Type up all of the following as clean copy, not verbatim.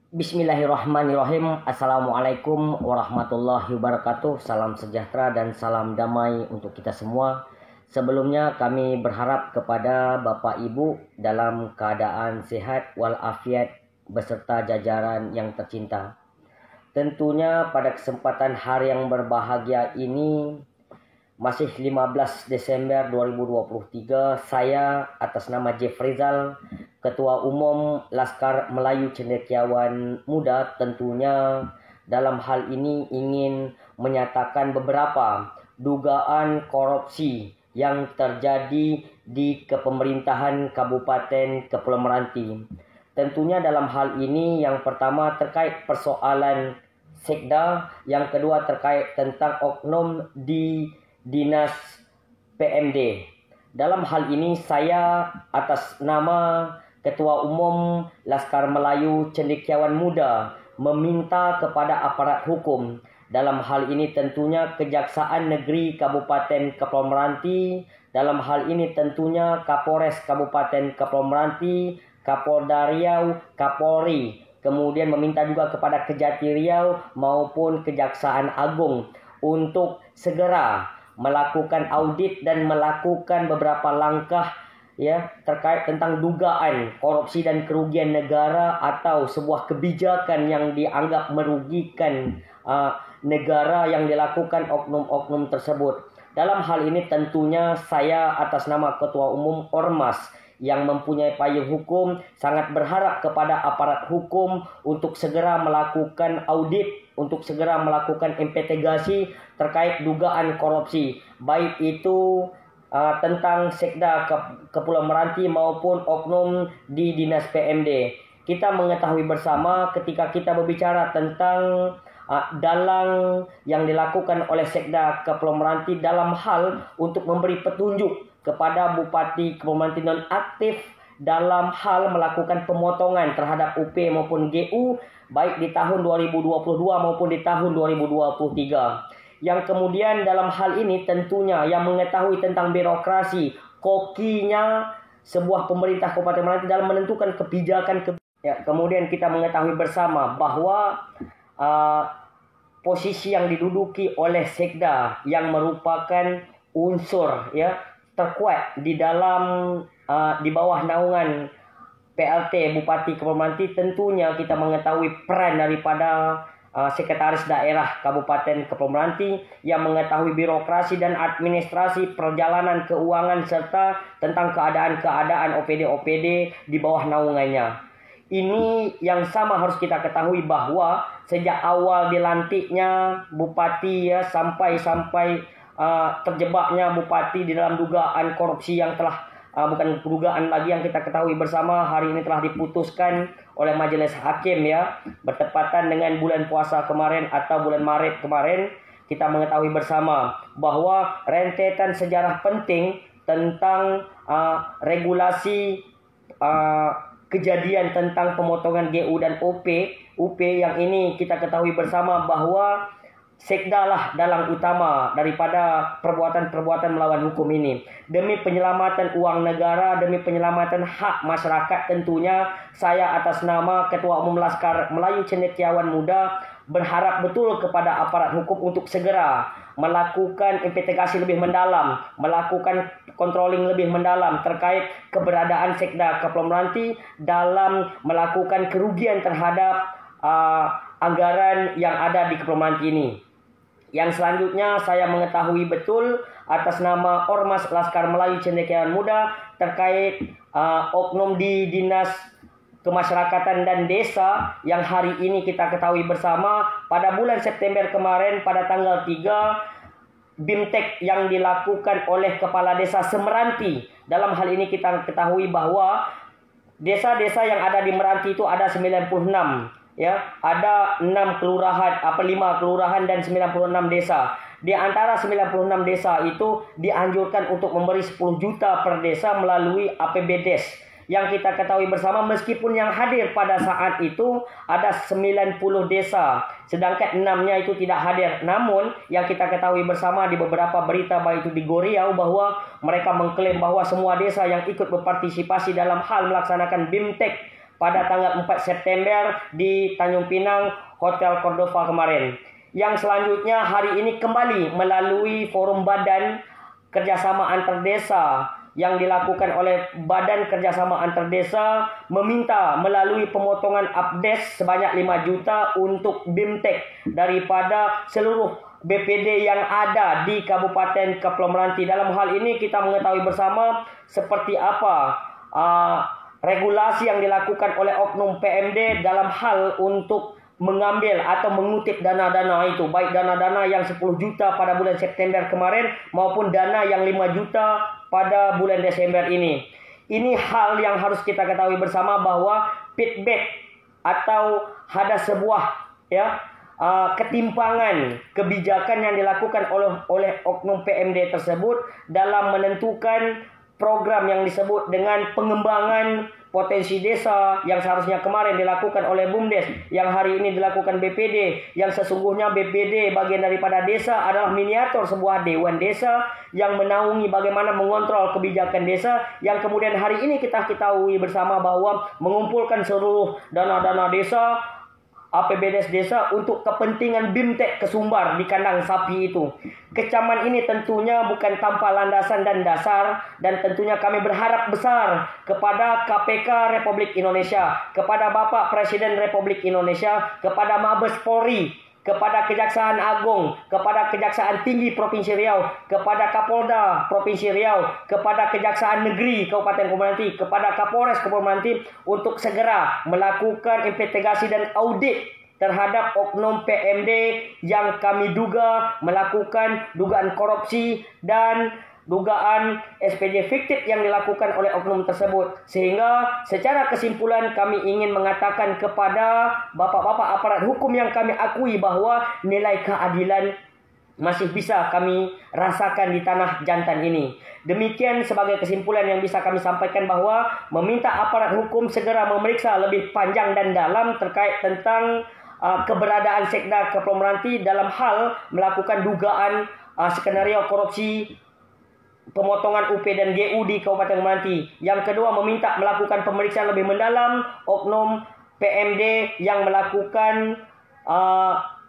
Bismillahirrahmanirrahim. Assalamualaikum warahmatullahi wabarakatuh. Salam sejahtera dan salam damai untuk kita semua. Sebelumnya kami berharap kepada Bapak Ibu dalam keadaan sehat walafiat beserta jajaran yang tercinta. Tentunya pada kesempatan hari yang berbahagia ini masih 15 Desember 2023, saya atas nama Jeff Rizal, Ketua Umum Laskar Melayu Cendekiawan Muda, tentunya dalam hal ini ingin menyatakan beberapa dugaan korupsi yang terjadi di kepemerintahan Kabupaten Kepulauan Meranti. Tentunya dalam hal ini yang pertama terkait persoalan sekda, yang kedua terkait tentang oknum di Dinas PMD. Dalam hal ini saya atas nama Ketua Umum Laskar Melayu Cendekiawan Muda meminta kepada aparat hukum, dalam hal ini tentunya Kejaksaan Negeri Kabupaten Kepulauan Meranti, dalam hal ini tentunya Kapolres Kabupaten Kepulauan Meranti, Kapolda Riau, Kapolri, kemudian meminta juga kepada Kejati Riau maupun Kejaksaan Agung untuk segera melakukan audit dan melakukan beberapa langkah terkait tentang dugaan korupsi dan kerugian negara atau sebuah kebijakan yang dianggap merugikan negara yang dilakukan oknum-oknum tersebut. Dalam hal ini tentunya saya atas nama Ketua Umum Ormas yang mempunyai payung hukum sangat berharap kepada aparat hukum untuk segera melakukan audit, untuk segera melakukan investigasi terkait dugaan korupsi, baik itu tentang sekda Kepulauan Meranti maupun oknum di Dinas PMD. Kita mengetahui bersama ketika kita berbicara tentang dalang yang dilakukan oleh sekda Kepulauan Meranti dalam hal untuk memberi petunjuk kepada Bupati Kepulauan Meranti nonaktif dalam hal melakukan pemotongan terhadap UP maupun GU baik di tahun 2022 maupun di tahun 2023. Yang kemudian dalam hal ini tentunya yang mengetahui tentang birokrasi, kokinya sebuah pemerintah Kabupaten Meranti dalam menentukan kebijakan. Kemudian kita mengetahui bersama bahwa posisi yang diduduki oleh sekda yang merupakan unsur terkuat di dalam di bawah naungan PLT Bupati Kepulauan Meranti, tentunya kita mengetahui peran daripada Sekretaris Daerah Kabupaten Kepulauan Meranti yang mengetahui birokrasi dan administrasi perjalanan keuangan serta tentang keadaan-keadaan OPD-OPD di bawah naungannya. Ini yang sama harus kita ketahui bahwa sejak awal dilantiknya Bupati sampai terjebaknya Bupati di dalam dugaan korupsi yang telah bukan dugaan lagi, yang kita ketahui bersama hari ini telah diputuskan oleh Majelis Hakim bertepatan dengan bulan puasa kemarin atau bulan Maret kemarin. Kita mengetahui bersama bahwa rentetan sejarah penting tentang regulasi kejadian tentang pemotongan GU dan UP yang ini kita ketahui bersama bahwa sekda lah dalang utama daripada perbuatan-perbuatan melawan hukum ini. Demi penyelamatan uang negara, demi penyelamatan hak masyarakat, tentunya saya atas nama Ketua Umum Laskar Melayu Cendekiawan Muda berharap betul kepada aparat hukum untuk segera melakukan investigasi lebih mendalam, melakukan controlling lebih mendalam terkait keberadaan sekda Kepulauan Meranti dalam melakukan kerugian terhadap anggaran yang ada di Kepulauan Meranti ini. Yang selanjutnya saya mengetahui betul atas nama Ormas Laskar Melayu Cendekiawan Muda terkait oknum di Dinas Kemasyarakatan dan Desa yang hari ini kita ketahui bersama pada bulan September kemarin pada tanggal 3 BIMTEK yang dilakukan oleh Kepala Desa Semeranti. Dalam hal ini kita ketahui bahwa desa-desa yang ada di Meranti itu ada 96. Ada 5 kelurahan dan 96 desa. Di antara 96 desa itu dianjurkan untuk memberi 10 juta per desa melalui APBDes. Yang kita ketahui bersama meskipun yang hadir pada saat itu ada 90 desa, sedangkan 6-nya itu tidak hadir. Namun yang kita ketahui bersama di beberapa berita baik itu di Goriau bahwa mereka mengklaim bahwa semua desa yang ikut berpartisipasi dalam hal melaksanakan BIMTEK pada tanggal 4 September di Tanjung Pinang, Hotel Cordova kemarin. Yang selanjutnya hari ini kembali melalui forum Badan Kerjasama Antar Desa yang dilakukan oleh Badan Kerjasama Antar Desa meminta melalui pemotongan APDES sebanyak 5 juta untuk BIMTEK daripada seluruh BPD yang ada di Kabupaten Kepulauan Meranti. Dalam hal ini kita mengetahui bersama seperti apa regulasi yang dilakukan oleh oknum PMD dalam hal untuk mengambil atau mengutip dana-dana itu, baik dana-dana yang 10 juta pada bulan September kemarin maupun dana yang 5 juta pada bulan Desember ini. Ini hal yang harus kita ketahui bersama bahwa feedback atau ada sebuah ketimpangan kebijakan yang dilakukan oleh oknum PMD tersebut dalam menentukan program yang disebut dengan pengembangan potensi desa yang seharusnya kemarin dilakukan oleh BUMDes, yang hari ini dilakukan BPD, yang sesungguhnya BPD bagian daripada desa adalah miniatur sebuah dewan desa yang menaungi bagaimana mengontrol kebijakan desa, yang kemudian hari ini kita ketahui bersama bahwa mengumpulkan seluruh dana-dana desa, APBDes desa untuk kepentingan BIMTEK ke Sumbar di kandang sapi itu. Kecaman ini tentunya bukan tanpa landasan dan dasar, dan tentunya kami berharap besar kepada KPK Republik Indonesia, kepada Bapak Presiden Republik Indonesia, kepada Mabes Polri, kepada Kejaksaan Agung, kepada Kejaksaan Tinggi Provinsi Riau, kepada Kapolda Provinsi Riau, kepada Kejaksaan Negeri Kabupaten Kepulauan Meranti, kepada Kapolres Kepulauan Meranti untuk segera melakukan investigasi dan audit terhadap oknum PMD yang kami duga melakukan dugaan korupsi dan dugaan SPJ fiktif yang dilakukan oleh oknum tersebut. Sehingga secara kesimpulan kami ingin mengatakan kepada bapak-bapak aparat hukum yang kami akui bahwa nilai keadilan masih bisa kami rasakan di tanah jantan ini. Demikian sebagai kesimpulan yang bisa kami sampaikan bahwa meminta aparat hukum segera memeriksa lebih panjang dan dalam terkait tentang keberadaan Sekda Kepulauan Meranti dalam hal melakukan dugaan skenario korupsi pemotongan UP dan GU di Kabupaten Meranti. Yang kedua, meminta melakukan pemeriksaan lebih mendalam oknum PMD yang melakukan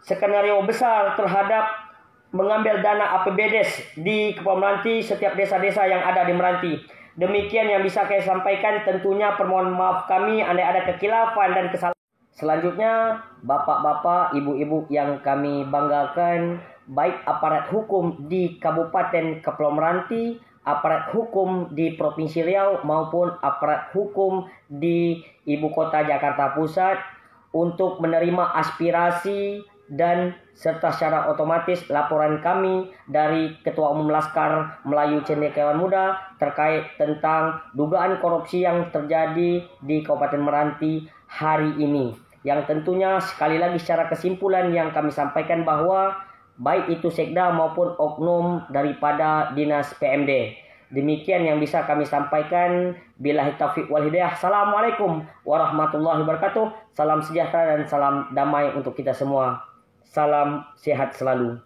skenario besar terhadap mengambil dana APBDes di Kepulauan Meranti setiap desa-desa yang ada di Meranti. Demikian yang bisa saya sampaikan. Tentunya permohonan maaf kami andai ada kekilafan dan kesalahan. Selanjutnya, bapak-bapak, ibu-ibu yang kami banggakan, baik aparat hukum di Kabupaten Kepulauan Meranti, aparat hukum di Provinsi Riau, maupun aparat hukum di Ibu Kota Jakarta Pusat untuk menerima aspirasi dan serta secara otomatis laporan kami dari Ketua Umum Laskar Melayu Cendekiawan Muda terkait tentang dugaan korupsi yang terjadi di Kabupaten Meranti hari ini. Yang tentunya sekali lagi secara kesimpulan yang kami sampaikan bahwa baik itu sekda maupun oknum daripada dinas PMD. Demikian yang bisa kami sampaikan. Billahi taufiq wal hidayah. Assalamualaikum warahmatullahi wabarakatuh. Salam sejahtera dan salam damai untuk kita semua. Salam sehat selalu.